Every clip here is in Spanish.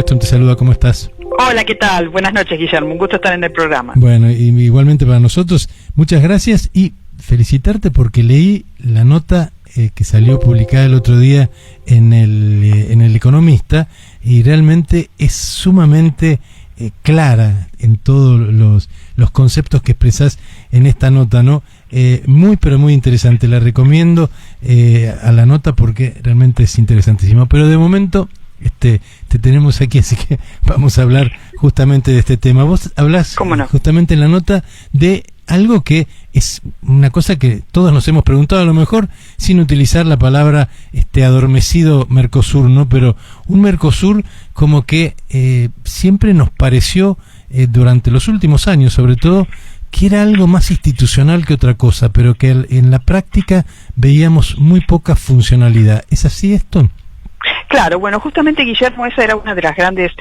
Te saluda, ¿cómo estás? Hola, ¿qué tal? Buenas noches, Guillermo, un gusto estar en el programa. Bueno, y igualmente para nosotros, muchas gracias y felicitarte porque leí la nota que salió publicada el otro día en el Economista y realmente es sumamente clara en todos los conceptos que expresás en esta nota, ¿no? Muy pero muy interesante, la recomiendo a la nota porque realmente es interesantísima, pero de momento te tenemos aquí, así que vamos a hablar justamente de este tema. Vos hablás justamente en la nota de algo que es una cosa que todos nos hemos preguntado, a lo mejor sin utilizar la palabra adormecido Mercosur, ¿no? Pero un Mercosur como que siempre nos pareció durante los últimos años, sobre todo, que era algo más institucional que otra cosa, pero que en la práctica veíamos muy poca funcionalidad. ¿Es así esto? Claro, bueno, justamente, Guillermo, esa era una de las grandes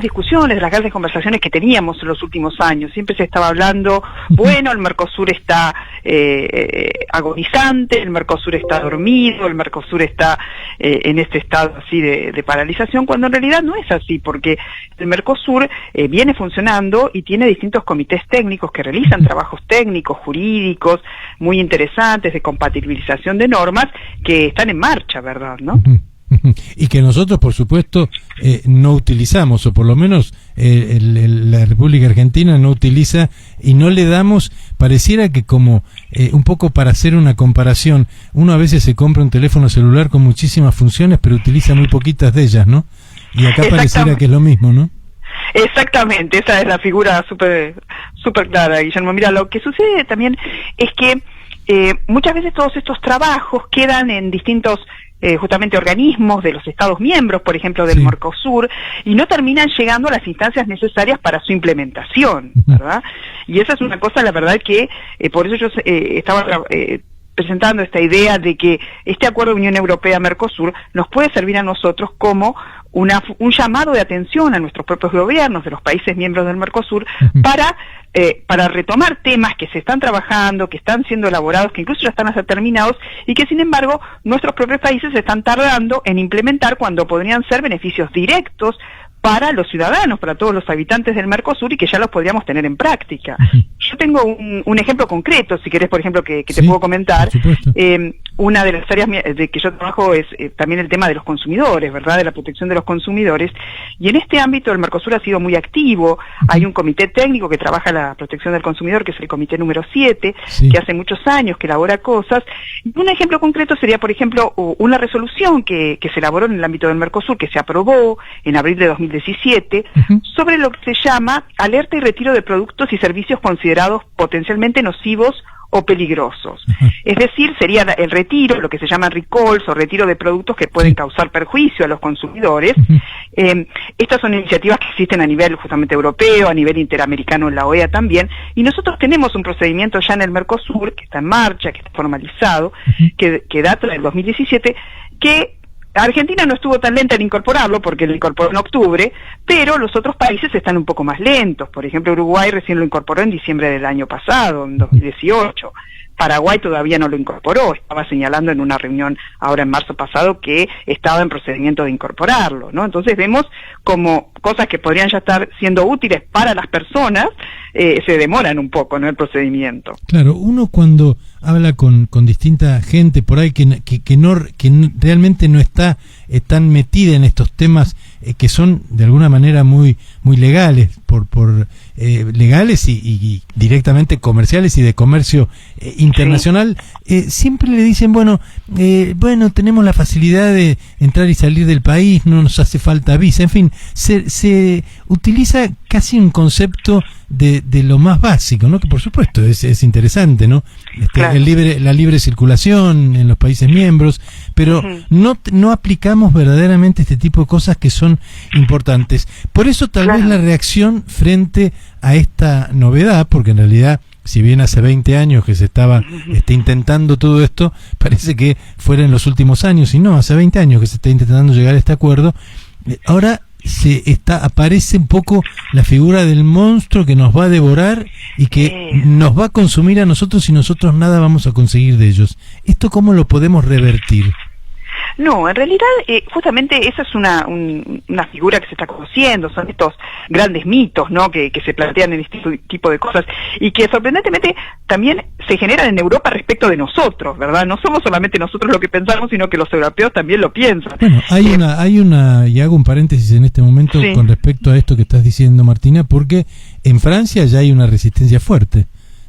discusiones, de las grandes conversaciones que teníamos en los últimos años. Siempre se estaba hablando, bueno, el Mercosur está agonizante, el Mercosur está dormido, el Mercosur está en este estado así de paralización, cuando en realidad no es así, porque el Mercosur viene funcionando y tiene distintos comités técnicos que realizan trabajos técnicos, jurídicos, muy interesantes, de compatibilización de normas, que están en marcha, ¿verdad?, ¿no? Y que nosotros, por supuesto, no utilizamos, o por lo menos la República Argentina no utiliza y no le damos, pareciera que como un poco para hacer una comparación, uno a veces se compra un teléfono celular con muchísimas funciones, pero utiliza muy poquitas de ellas, ¿no? Y acá pareciera que es lo mismo, ¿no? Exactamente, esa es la figura súper clara, Guillermo. Mira, lo que sucede también es que muchas veces todos estos trabajos quedan en distintos justamente organismos de los Estados miembros, por ejemplo, del Mercosur, y no terminan llegando a las instancias necesarias para su implementación, ¿verdad? Y esa es una cosa, la verdad, que por eso yo estaba presentando esta idea de que este acuerdo de Unión Europea-Mercosur nos puede servir a nosotros como un llamado de atención a nuestros propios gobiernos de los países miembros del Mercosur para retomar temas que se están trabajando, que están siendo elaborados, que incluso ya están hasta terminados y que sin embargo nuestros propios países están tardando en implementar cuando podrían ser beneficios directos para los ciudadanos, para todos los habitantes del Mercosur y que ya los podríamos tener en práctica. Yo tengo un ejemplo concreto, si querés, por ejemplo, que te puedo comentar. Una de las áreas de que yo trabajo es también el tema de los consumidores, ¿verdad?, de la protección de los consumidores. Y en este ámbito el Mercosur ha sido muy activo. Hay un comité técnico que trabaja la protección del consumidor, que es el comité número 7, que hace muchos años que elabora cosas. Y un ejemplo concreto sería, por ejemplo, una resolución que se elaboró en el ámbito del Mercosur, que se aprobó en abril de 2017, sobre lo que se llama alerta y retiro de productos y servicios considerados potencialmente nocivos o peligrosos. Es decir, sería el retiro, lo que se llaman recalls o retiro de productos que pueden causar perjuicio a los consumidores. Estas son iniciativas que existen a nivel justamente europeo, a nivel interamericano en la OEA también, y nosotros tenemos un procedimiento ya en el Mercosur que está en marcha, que está formalizado, que data del 2017, que Argentina no estuvo tan lenta en incorporarlo porque lo incorporó en octubre, pero los otros países están un poco más lentos. Por ejemplo, Uruguay recién lo incorporó en diciembre del año pasado, en 2018. Paraguay todavía no lo incorporó, estaba señalando en una reunión ahora en marzo pasado que estaba en procedimiento de incorporarlo, ¿no? Entonces vemos como cosas que podrían ya estar siendo útiles para las personas, se demoran un poco, ¿no?, el procedimiento. Claro, uno cuando habla con distinta gente por ahí que realmente no está tan metida en estos temas que son de alguna manera muy legales, legales y directamente comerciales y de comercio internacional, siempre le dicen, bueno, tenemos la facilidad de entrar y salir del país, no nos hace falta visa, en fin, se utiliza casi un concepto de lo más básico, ¿no?, que por supuesto es interesante, ¿no?, claro, la libre circulación en los países miembros, pero no aplicamos verdaderamente este tipo de cosas que son importantes. Por eso tal vez la reacción frente a esta novedad, porque en realidad, si bien hace 20 años que se estaba intentando todo esto, parece que fuera en los últimos años, y no, hace 20 años que se está intentando llegar a este acuerdo. Ahora aparece un poco la figura del monstruo que nos va a devorar y que nos va a consumir a nosotros y nosotros nada vamos a conseguir de ellos. ¿Esto cómo lo podemos revertir? No, en realidad, justamente esa es una figura que se está conociendo, son estos grandes mitos, ¿no?, que se plantean en este tipo de cosas, y que sorprendentemente también se generan en Europa respecto de nosotros, ¿verdad? No somos solamente nosotros lo que pensamos, sino que los europeos también lo piensan. Bueno, hay una, y hago un paréntesis en este momento con respecto a esto que estás diciendo, Martina, porque en Francia ya hay una resistencia fuerte.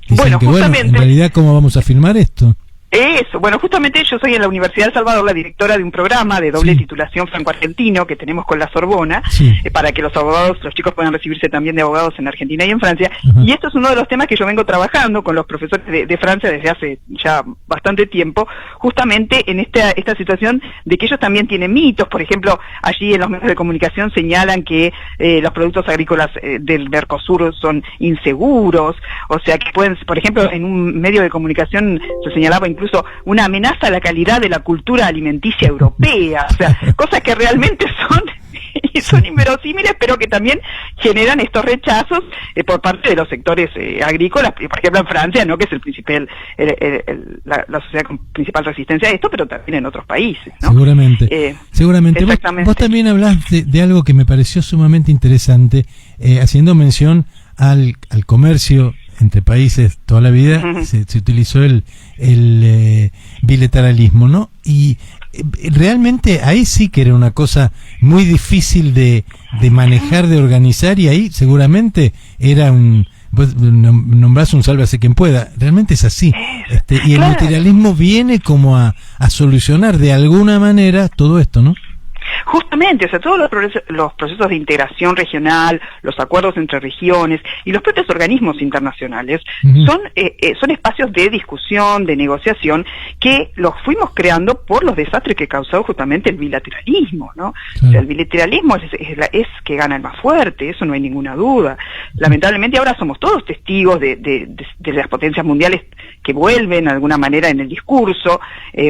Dicen en realidad, ¿cómo vamos a filmar esto? Eso, bueno, justamente yo soy en la Universidad de El Salvador la directora de un programa de doble titulación franco-argentino que tenemos con la Sorbona, para que los chicos puedan recibirse también de abogados en Argentina y en Francia, y esto es uno de los temas que yo vengo trabajando con los profesores de Francia desde hace ya bastante tiempo, justamente en esta situación de que ellos también tienen mitos. Por ejemplo, allí en los medios de comunicación señalan que los productos agrícolas del Mercosur son inseguros, o sea que pueden, por ejemplo, en un medio de comunicación se señalaba incluso una amenaza a la calidad de la cultura alimenticia europea, o sea, cosas que realmente son inverosímiles, pero que también generan estos rechazos por parte de los sectores agrícolas, por ejemplo en Francia, ¿no?, que es el principal, la sociedad con principal resistencia a esto, pero también en otros países, ¿no? Seguramente. Vos también hablás de algo que me pareció sumamente interesante, haciendo mención al comercio entre países. Toda la vida se utilizó el bilateralismo, ¿no? Y realmente ahí sí que era una cosa muy difícil de manejar, de organizar, y ahí seguramente era vos nombrás un sálvese quien pueda. Realmente es así. Y el bilateralismo viene como a solucionar de alguna manera todo esto, ¿no? Justamente, o sea, todos los procesos de integración regional, los acuerdos entre regiones y los propios organismos internacionales son espacios de discusión, de negociación, que los fuimos creando por los desastres que causó justamente el bilateralismo, ¿no? O sea, el bilateralismo es que gana el más fuerte, eso no hay ninguna duda. Lamentablemente ahora somos todos testigos de las potencias mundiales que vuelven de alguna manera en el discurso,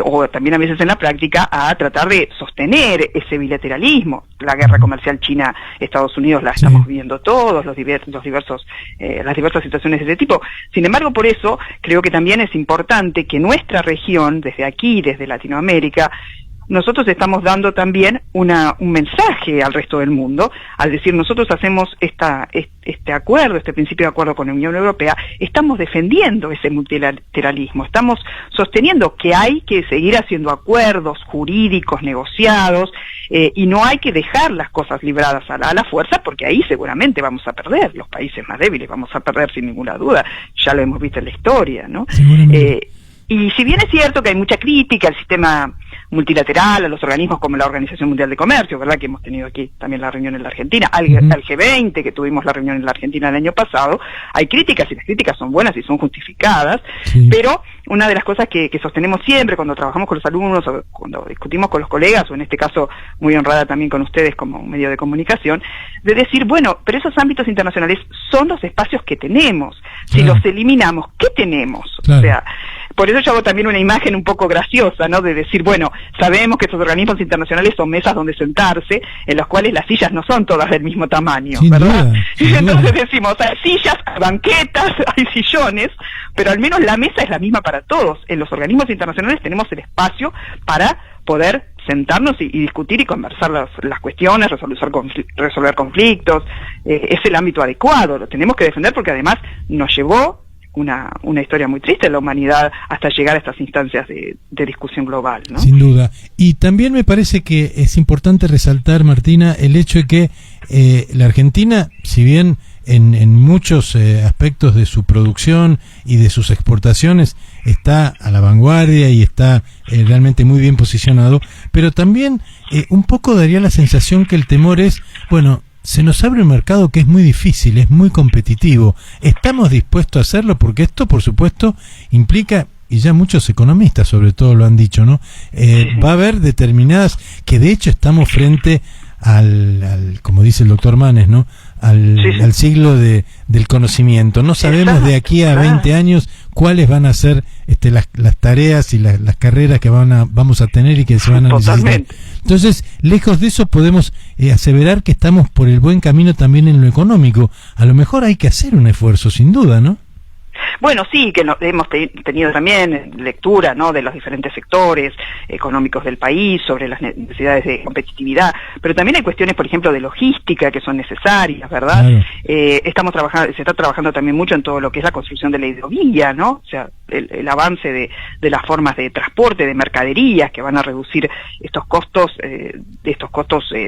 o también a veces en la práctica, a tratar de sostener ese bilateralismo. La guerra comercial China-Estados Unidos la estamos viendo todos, las diversas situaciones de ese tipo. Sin embargo, por eso creo que también es importante que nuestra región, desde aquí, desde Latinoamérica, nosotros estamos dando también un mensaje al resto del mundo, al decir, nosotros hacemos este acuerdo, este principio de acuerdo con la Unión Europea, estamos defendiendo ese multilateralismo, estamos sosteniendo que hay que seguir haciendo acuerdos jurídicos, negociados, y no hay que dejar las cosas libradas a la fuerza, porque ahí seguramente vamos a perder, los países más débiles vamos a perder sin ninguna duda, ya lo hemos visto en la historia, ¿no? Y si bien es cierto que hay mucha crítica al sistema multilateral, a los organismos como la Organización Mundial de Comercio, ¿verdad?, que hemos tenido aquí también la reunión en la Argentina, al G20, que tuvimos la reunión en la Argentina el año pasado, hay críticas, y las críticas son buenas y son justificadas, pero una de las cosas que sostenemos siempre cuando trabajamos con los alumnos, o cuando discutimos con los colegas, o en este caso muy honrada también con ustedes como medio de comunicación, de decir, bueno, pero esos ámbitos internacionales son los espacios que tenemos. Si los eliminamos, ¿qué tenemos? O sea, por eso yo hago también una imagen un poco graciosa, ¿no?, de decir, bueno, sabemos que estos organismos internacionales son mesas donde sentarse, en las cuales las sillas no son todas del mismo tamaño, ¿verdad? Entonces decimos, hay sillas, hay banquetas, hay sillones, pero al menos la mesa es la misma para todos. En los organismos internacionales tenemos el espacio para poder sentarnos y discutir y conversar las cuestiones, resolver conflictos. Es el ámbito adecuado, lo tenemos que defender porque además nos llevó una historia muy triste de la humanidad hasta llegar a estas instancias de discusión global, ¿no? Sin duda. Y también me parece que es importante resaltar, Martina, el hecho de que la Argentina, si bien en muchos aspectos de su producción y de sus exportaciones está a la vanguardia y está realmente muy bien posicionado, pero también un poco daría la sensación que el temor es, bueno, se nos abre un mercado que es muy difícil, es muy competitivo. ¿Estamos dispuestos a hacerlo? Porque esto, por supuesto, implica, y ya muchos economistas sobre todo lo han dicho, ¿no? Va a haber determinadas, que de hecho estamos frente al como dice el doctor Manes, ¿no?, al siglo del conocimiento. No sabemos de aquí a 20 años cuáles van a ser las tareas y las carreras que vamos a tener y que se van a necesitar. Entonces, lejos de eso podemos aseverar que estamos por el buen camino también en lo económico. A lo mejor hay que hacer un esfuerzo, sin duda, ¿no? Bueno, sí, que hemos tenido también lectura, ¿no?, de los diferentes sectores económicos del país, sobre las necesidades de competitividad, pero también hay cuestiones, por ejemplo, de logística que son necesarias, ¿verdad? Claro. Se está trabajando también mucho en todo lo que es la construcción de la hidrovía, ¿no? O sea, el avance de las formas de transporte, de mercaderías, que van a reducir estos costos,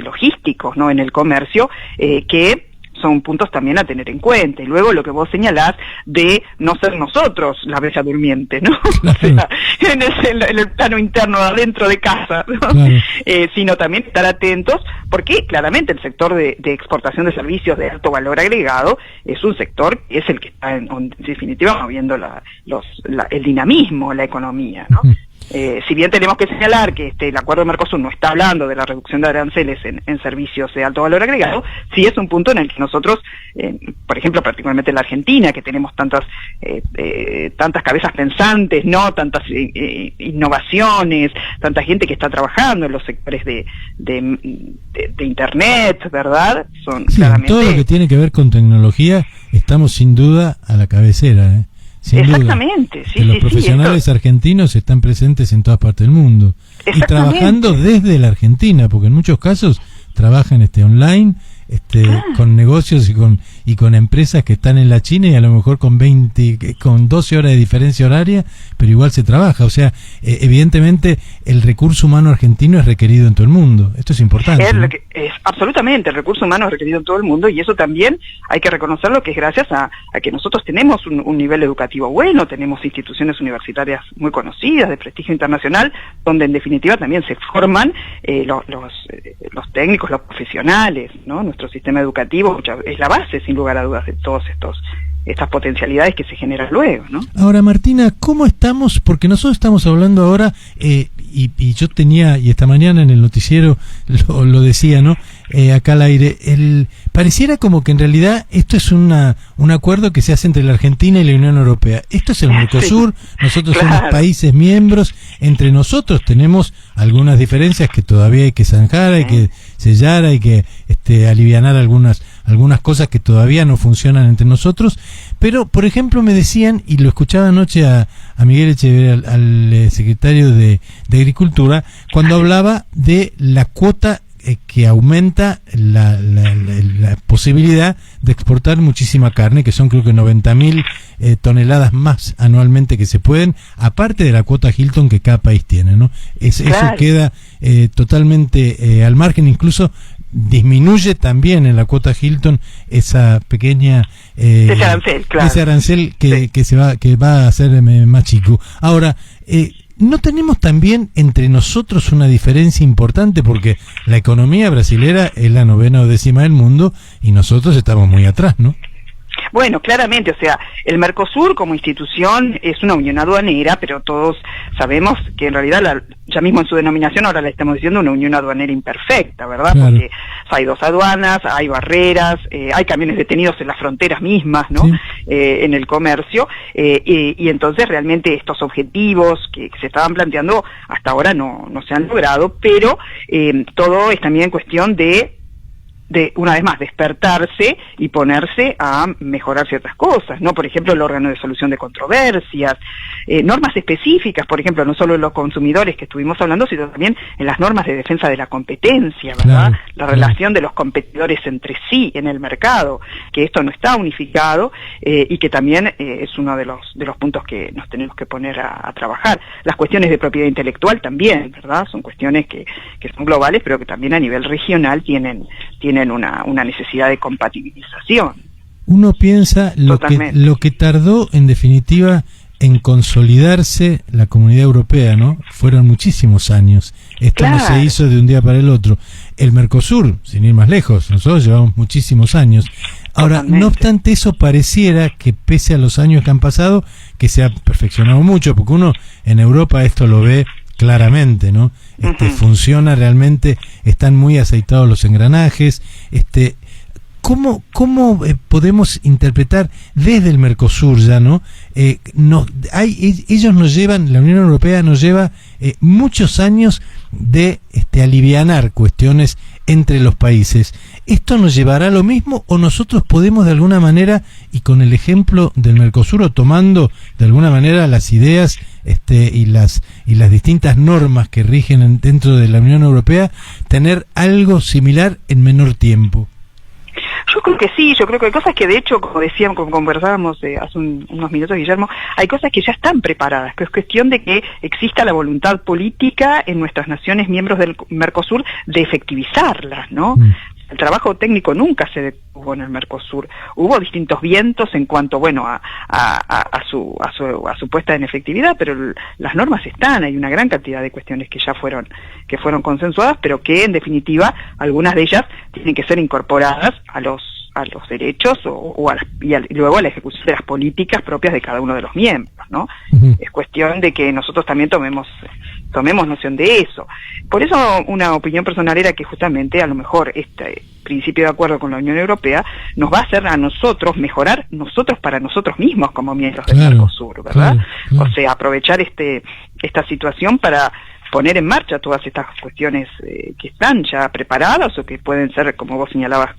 logísticos, ¿no?, en el comercio, que son puntos también a tener en cuenta. Y luego lo que vos señalás de no ser nosotros la bella durmiente, ¿no? Claro. O sea, en el plano interno, adentro de casa, ¿no? Claro. Sino también estar atentos, porque claramente el sector de exportación de servicios de alto valor agregado es un sector que es el que está en definitiva moviendo el dinamismo, la economía, ¿no? Si bien tenemos que señalar que el acuerdo de Mercosur no está hablando de la reducción de aranceles en servicios de alto valor agregado, sí es un punto en el que nosotros, por ejemplo, particularmente en la Argentina, que tenemos tantas cabezas pensantes, no, tantas innovaciones, tanta gente que está trabajando en los sectores de Internet, ¿verdad? Son claramente todo lo que tiene que ver con tecnología, estamos sin duda a la cabecera, Sin Exactamente, duda, los profesionales argentinos están presentes en todas partes del mundo y trabajando desde la Argentina, porque en muchos casos trabajan online, con negocios y con empresas que están en la China y a lo mejor con 12 horas de diferencia horaria, pero igual se trabaja. O sea, evidentemente el recurso humano argentino es requerido en todo el mundo. Esto es importante, ¿no? Es absolutamente, el recurso humano es requerido en todo el mundo, y eso también hay que reconocerlo, que es gracias a que nosotros tenemos un nivel educativo bueno, tenemos instituciones universitarias muy conocidas, de prestigio internacional, donde en definitiva también se forman los técnicos, los profesionales, ¿no? Nuestro sistema educativo es la base, sin lugar a dudas, de todos estas potencialidades que se generan luego, ¿no? Ahora, Martina, ¿cómo estamos? Porque nosotros estamos hablando ahora, y yo tenía, y esta mañana en el noticiero lo decía, ¿no? Acá al aire, pareciera como que en realidad esto es un acuerdo que se hace entre la Argentina y la Unión Europea. Esto es el Mercosur, nosotros somos países miembros, entre nosotros tenemos algunas diferencias que todavía hay que zanjar, hay que sellar, hay que alivianar algunas cosas que todavía no funcionan entre nosotros, pero por ejemplo me decían, y lo escuchaba anoche a Miguel Echeverría, al secretario de Agricultura, cuando hablaba de la cuota que aumenta la posibilidad de exportar muchísima carne, que son creo que 90.000 toneladas más anualmente que se pueden, aparte de la cuota Hilton que cada país tiene, ¿no? Eso queda totalmente al margen, incluso disminuye también en la cuota Hilton esa pequeña ese arancel que va a ser más chico. Ahora, ¿no tenemos también entre nosotros una diferencia importante? Porque la economía brasilera es la 9ª o 10ª del mundo y nosotros estamos muy atrás, ¿no? Bueno, claramente, o sea, el Mercosur como institución es una unión aduanera, pero todos sabemos que en realidad, ya mismo en su denominación ahora le estamos diciendo una unión aduanera imperfecta, ¿verdad? Claro. Porque hay 2 aduanas, hay barreras, hay camiones detenidos en las fronteras mismas, ¿no? Sí. En el comercio, y entonces realmente estos objetivos que se estaban planteando hasta ahora no se han logrado, pero todo es también cuestión de una vez más, despertarse y ponerse a mejorar ciertas cosas, ¿no? Por ejemplo, el órgano de solución de controversias, normas específicas, por ejemplo, no solo en los consumidores que estuvimos hablando, sino también en las normas de defensa de la competencia, ¿verdad? Claro, la relación de los competidores entre sí en el mercado, que esto no está unificado, y que también es uno de los puntos que nos tenemos que poner a trabajar. Las cuestiones de propiedad intelectual también, ¿verdad? Son cuestiones que son globales, pero que también a nivel regional tienen una necesidad de compatibilización. Uno piensa lo que tardó en definitiva en consolidarse la Comunidad Europea, ¿no? Fueron muchísimos años. Esto no se hizo de un día para el otro. El Mercosur, sin ir más lejos, nosotros llevamos muchísimos años. Ahora, no obstante eso, pareciera que pese a los años que han pasado, que se ha perfeccionado mucho, porque uno en Europa esto lo ve claramente, ¿no? Funciona realmente, están muy aceitados los engranajes. ¿Cómo podemos interpretar desde el Mercosur ya, ¿no? Ellos nos llevan, la Unión Europea nos lleva muchos años de alivianar cuestiones entre los países. ¿Esto nos llevará a lo mismo o nosotros podemos de alguna manera, y con el ejemplo del Mercosur o tomando de alguna manera las ideas y las distintas normas que rigen dentro de la Unión Europea, tener algo similar en menor tiempo? Yo creo que sí, yo creo que hay cosas que de hecho, como decíamos, como conversábamos hace unos minutos, Guillermo, hay cosas que ya están preparadas, que es cuestión de que exista la voluntad política en nuestras naciones miembros del Mercosur de efectivizarlas, ¿no? El trabajo técnico nunca se detuvo en el Mercosur. Hubo distintos vientos en cuanto, bueno, a su puesta en efectividad, pero las normas están. Hay una gran cantidad de cuestiones que ya fueron consensuadas, pero que en definitiva algunas de ellas tienen que ser incorporadas a los derechos y luego a la ejecución de las políticas propias de cada uno de los miembros, ¿no? Es cuestión de que nosotros también tomemos noción de eso. Por eso una opinión personal era que justamente a lo mejor este principio de acuerdo con la Unión Europea nos va a hacer a nosotros mejorar nosotros para nosotros mismos como miembros del Mercosur, ¿verdad? Claro. O sea, aprovechar esta situación para poner en marcha todas estas cuestiones que están ya preparadas o que pueden ser, como vos señalabas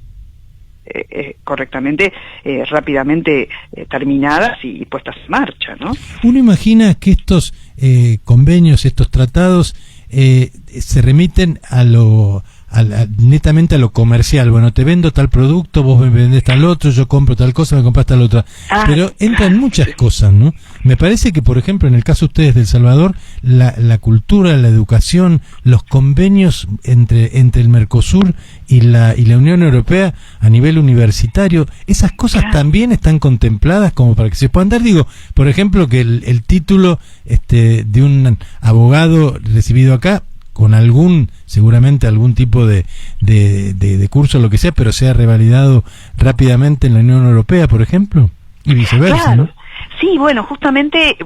correctamente, rápidamente terminadas y puestas en marcha, ¿no? Uno imagina que estos convenios, estos tratados se remiten netamente a lo comercial. Bueno, te vendo tal producto, vos me vendés tal otro, yo compro tal cosa, me compras tal otra. Pero entran muchas cosas, ¿no? Me parece que, por ejemplo, en el caso de ustedes de El Salvador, la cultura, la educación, los convenios entre el Mercosur y la Unión Europea a nivel universitario, esas cosas también están contempladas como para que se puedan dar. Digo, por ejemplo, que el título de un abogado recibido acá, con seguramente algún tipo de curso, lo que sea, pero sea revalidado rápidamente en la Unión Europea, por ejemplo, y viceversa, claro, ¿no? Sí, bueno, justamente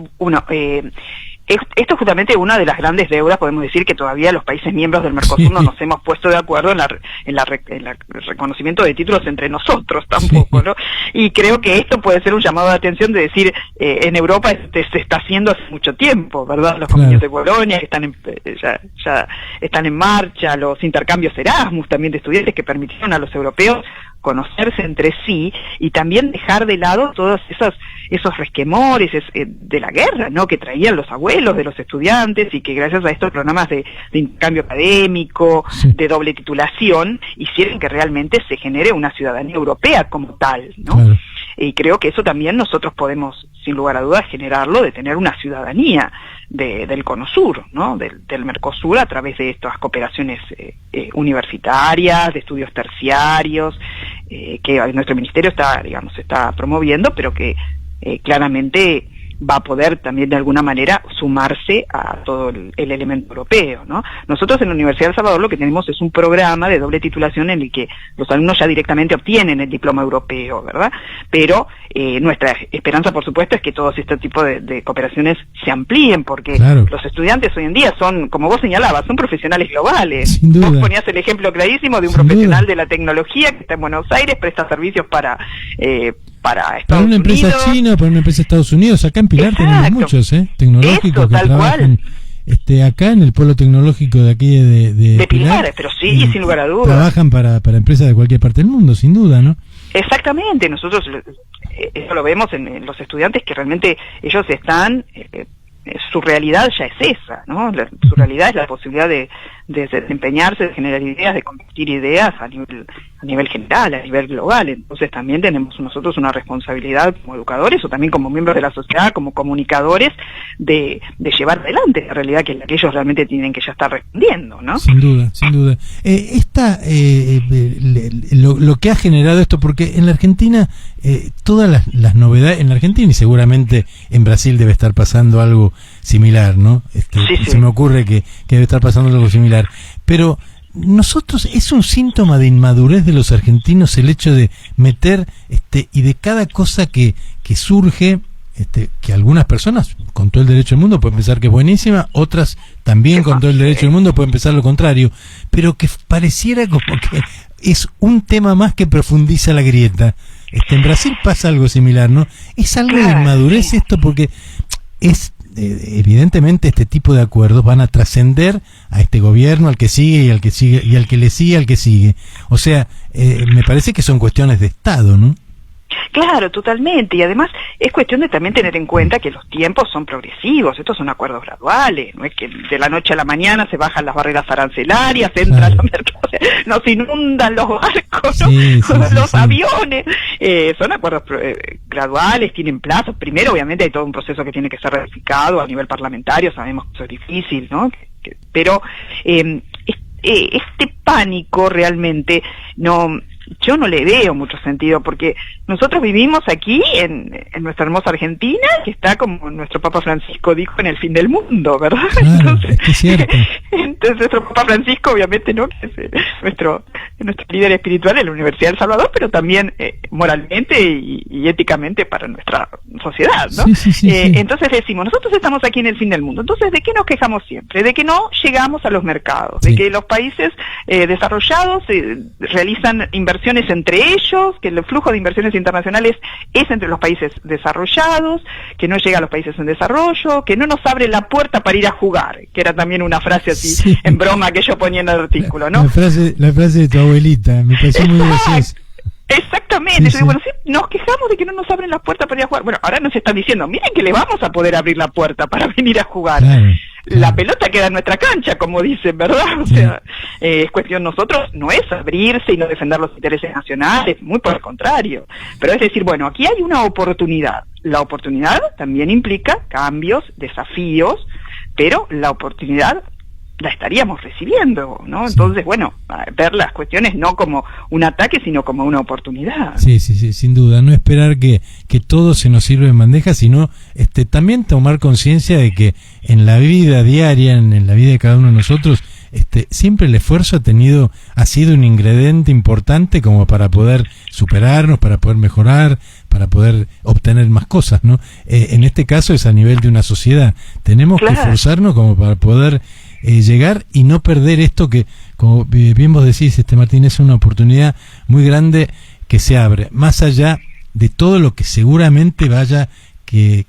esto es justamente una de las grandes deudas, podemos decir, que todavía los países miembros del Mercosur no nos hemos puesto de acuerdo en el reconocimiento de títulos entre nosotros tampoco, ¿no? Y creo que esto puede ser un llamado de atención de decir, en Europa se está haciendo hace mucho tiempo, ¿verdad? Los convenios de Bolonia que ya están en marcha, los intercambios Erasmus también de estudiantes que permitieron a los europeos conocerse entre sí y también dejar de lado todos esos resquemores de la guerra, ¿no? Que traían los abuelos de los estudiantes y que gracias a estos programas de intercambio académico, de doble titulación, hicieron que realmente se genere una ciudadanía europea como tal, ¿no? Claro. Y creo que eso también nosotros podemos, sin lugar a dudas, generarlo, de tener una ciudadanía del Cono Sur, ¿no? Del Mercosur, a través de estas cooperaciones universitarias, de estudios terciarios, que nuestro ministerio está promoviendo, pero que claramente va a poder también de alguna manera sumarse a todo el elemento europeo, ¿no? Nosotros en la Universidad de El Salvador lo que tenemos es un programa de doble titulación en el que los alumnos ya directamente obtienen el diploma europeo, ¿verdad? Pero nuestra esperanza, por supuesto, es que todos este tipo de cooperaciones se amplíen, porque los estudiantes hoy en día son, como vos señalabas, son profesionales globales. Vos ponías el ejemplo clarísimo de un profesional de la tecnología que está en Buenos Aires, presta servicios para una empresa china, para una empresa de Estados Unidos. Acá en Pilar tenemos muchos tecnológicos que trabajan acá en el polo tecnológico de aquí de Pilar, pero sí, sin lugar a dudas. Trabajan para empresas de cualquier parte del mundo, sin duda, ¿no? Exactamente, nosotros eso lo vemos en los estudiantes, que realmente ellos están... su realidad ya es esa, ¿no? Su realidad es la posibilidad de desempeñarse, de generar ideas, de compartir ideas a nivel general, a nivel global. Entonces también tenemos nosotros una responsabilidad como educadores o también como miembros de la sociedad, como comunicadores, de llevar adelante la realidad que es la que ellos realmente tienen que ya estar respondiendo, ¿no? Sin duda, sin duda. Lo que ha generado esto, porque en la Argentina todas las novedades, en la Argentina y seguramente en Brasil debe estar pasando algo similar, ¿no? Se me ocurre que debe estar pasando algo similar. Pero nosotros, es un síntoma de inmadurez de los argentinos el hecho de meter y de cada cosa que surge que algunas personas, con todo el derecho del mundo, pueden pensar que es buenísima, otras también con todo el derecho del mundo pueden pensar lo contrario, pero que pareciera como que es un tema más que profundiza la grieta. En Brasil pasa algo similar, ¿no? Es algo de inmadurez esto, porque evidentemente este tipo de acuerdos van a trascender a este gobierno, al que sigue y al que sigue y al que le sigue al que sigue. O sea, me parece que son cuestiones de Estado, ¿no? Claro, totalmente. Y además es cuestión de también tener en cuenta que los tiempos son progresivos. Estos son acuerdos graduales. No es que de la noche a la mañana se bajan las barreras arancelarias, entran los mercados, nos inundan los barcos, ¿no? Los aviones. Son acuerdos graduales, tienen plazos. Primero, obviamente, hay todo un proceso que tiene que ser ratificado a nivel parlamentario. Sabemos que eso es difícil, ¿no? Pero este pánico realmente yo no le veo mucho sentido, porque nosotros vivimos aquí en nuestra hermosa Argentina, que está, como nuestro Papa Francisco dijo, en el fin del mundo, ¿verdad? Claro, entonces, es cierto. Entonces nuestro Papa Francisco, obviamente, ¿no?, que es nuestro líder espiritual en la Universidad del Salvador, pero también moralmente y éticamente para nuestra sociedad, ¿no? Sí. Entonces decimos, nosotros estamos aquí en el fin del mundo, entonces ¿de qué nos quejamos siempre? De que no llegamos a los mercados, de que los países desarrollados realizan inversiones entre ellos, que el flujo de inversiones internacionales es entre los países desarrollados, que no llega a los países en desarrollo, que no nos abre la puerta para ir a jugar, que era también una frase así en broma que yo ponía en el artículo, ¿no? La frase de tu abuelita, me pareció muy graciosa. Exactamente, yo digo, bueno, sí, nos quejamos de que no nos abren las puertas para ir a jugar. Bueno, ahora nos están diciendo, miren que le vamos a poder abrir la puerta para venir a jugar. Claro. La pelota queda en nuestra cancha, como dicen, ¿verdad? O sea, es cuestión, nosotros no es abrirse y no defender los intereses nacionales, muy por el contrario. Pero es decir, bueno, aquí hay una oportunidad. La oportunidad también implica cambios, desafíos, pero la oportunidad la estaríamos recibiendo, ¿no? Entonces, bueno, ver las cuestiones no como un ataque, sino como una oportunidad. Sí, sin duda. No esperar que todo se nos sirva en bandeja, sino también tomar conciencia de que en la vida diaria, en la vida de cada uno de nosotros, siempre el esfuerzo ha sido un ingrediente importante como para poder superarnos, para poder mejorar, para poder obtener más cosas, ¿no? En este caso es a nivel de una sociedad. Tenemos que esforzarnos como para poder llegar y no perder esto que, como bien vos decís, Martín, es una oportunidad muy grande que se abre, más allá de todo lo que seguramente que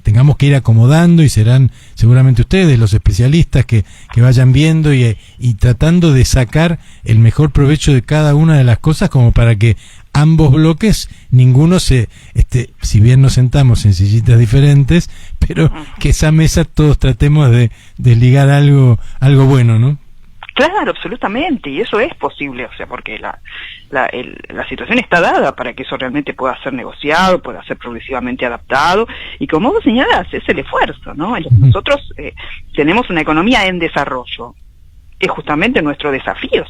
tengamos que ir acomodando, y serán seguramente ustedes los especialistas que vayan viendo y tratando de sacar el mejor provecho de cada una de las cosas, como para que ambos bloques, ninguno si bien nos sentamos en sillitas diferentes, pero que esa mesa todos tratemos de ligar algo bueno, ¿no? Claro, absolutamente, y eso es posible, o sea, porque la situación está dada para que eso realmente pueda ser negociado, pueda ser progresivamente adaptado, y como vos señalás, es el esfuerzo, ¿no? Nosotros tenemos una economía en desarrollo, es justamente nuestro desafío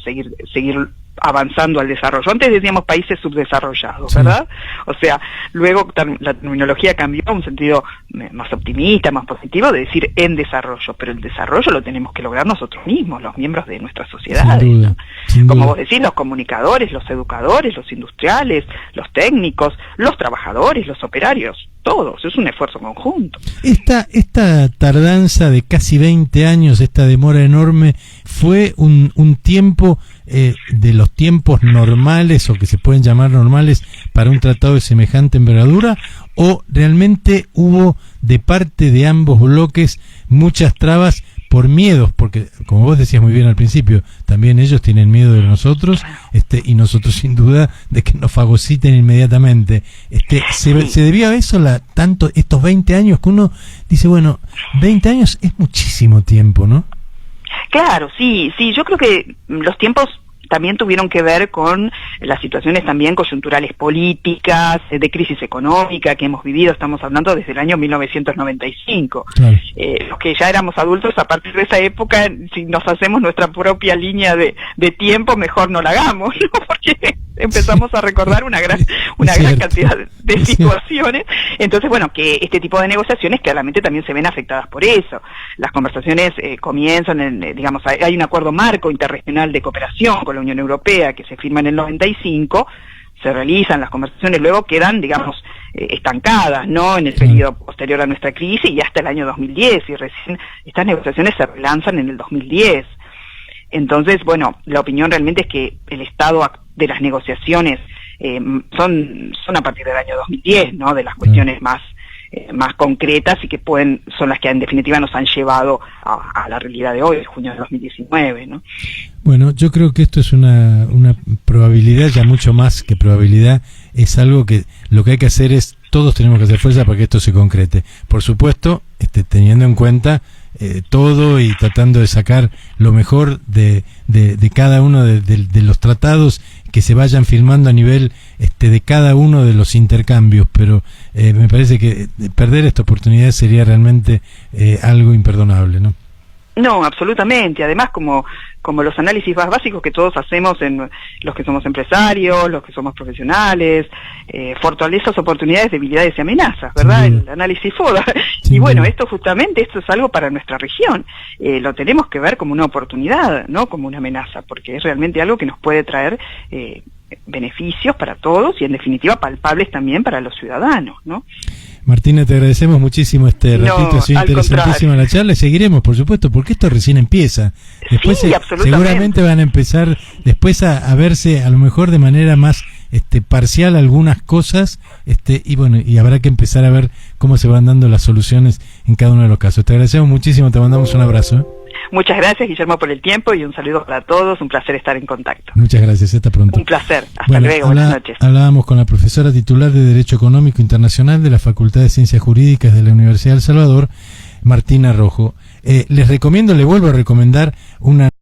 seguir avanzando al desarrollo. Antes decíamos países subdesarrollados, ¿verdad? O sea, luego la terminología cambió a un sentido más optimista, más positivo, de decir en desarrollo, pero el desarrollo lo tenemos que lograr nosotros mismos, los miembros de nuestras sociedades, ¿no? Como vos decís, los comunicadores, los educadores, los industriales, los técnicos, los trabajadores, los operarios, todos, es un esfuerzo conjunto. Esta tardanza de casi 20 años, esta demora enorme, fue un tiempo de los tiempos normales, o que se pueden llamar normales, para un tratado de semejante envergadura, o realmente hubo de parte de ambos bloques muchas trabas por miedos, porque como vos decías muy bien al principio, también ellos tienen miedo de nosotros, y nosotros sin duda de que nos fagociten inmediatamente. Se debió a eso tanto estos 20 años, que uno dice, bueno, 20 años es muchísimo tiempo, ¿no? Claro, sí, yo creo que los tiempos también tuvieron que ver con las situaciones también coyunturales políticas, de crisis económica que hemos vivido, estamos hablando desde el año 1995. Claro. Los que ya éramos adultos a partir de esa época, si nos hacemos nuestra propia línea de tiempo, mejor no la hagamos, ¿no? Porque empezamos a recordar una gran cantidad de situaciones. Entonces, bueno, que este tipo de negociaciones claramente también se ven afectadas por eso. Las conversaciones comienzan, digamos, hay un acuerdo marco interregional de cooperación con la Unión Europea que se firma en el 95, se realizan las conversaciones, luego quedan, digamos, estancadas, ¿no? En el periodo posterior a nuestra crisis y hasta el año 2010, y recién estas negociaciones se relanzan en el 2010. Entonces, bueno, la opinión realmente es que el estado de las negociaciones son a partir del año 2010, ¿no? De las cuestiones más concretas y que son las que en definitiva nos han llevado a la realidad de hoy, de junio de 2019, ¿no? Bueno, yo creo que esto es una probabilidad, ya mucho más que probabilidad, es algo que lo que hay que hacer es, todos tenemos que hacer fuerza para que esto se concrete. Por supuesto, teniendo en cuenta todo y tratando de sacar lo mejor de cada uno de los tratados que se vayan firmando a nivel de cada uno de los intercambios, pero me parece que perder esta oportunidad sería realmente algo imperdonable, ¿no? No, absolutamente. Además, como los análisis más básicos que todos hacemos en los que somos empresarios, los que somos profesionales, fortalezas, oportunidades, debilidades y amenazas, ¿verdad? El análisis FODA. Y bueno, esto es algo para nuestra región. Lo tenemos que ver como una oportunidad, no como una amenaza, porque es realmente algo que nos puede traer beneficios para todos y en definitiva palpables también para los ciudadanos, ¿no? Martina, te agradecemos muchísimo este ratito, ha sido interesantísima la charla y seguiremos, por supuesto, porque esto recién empieza. Después sí, seguramente van a empezar después a verse a lo mejor de manera más parcial algunas cosas, y bueno, y habrá que empezar a ver cómo se van dando las soluciones en cada uno de los casos. Te agradecemos muchísimo, te mandamos un abrazo. Muchas gracias, Guillermo, por el tiempo y un saludo para todos. Un placer estar en contacto. Muchas gracias, hasta pronto. Un placer. Hasta luego, buenas noches. Hablábamos con la profesora titular de Derecho Económico Internacional de la Facultad de Ciencias Jurídicas de la Universidad de El Salvador, Martina Rojo. Les vuelvo a recomendar una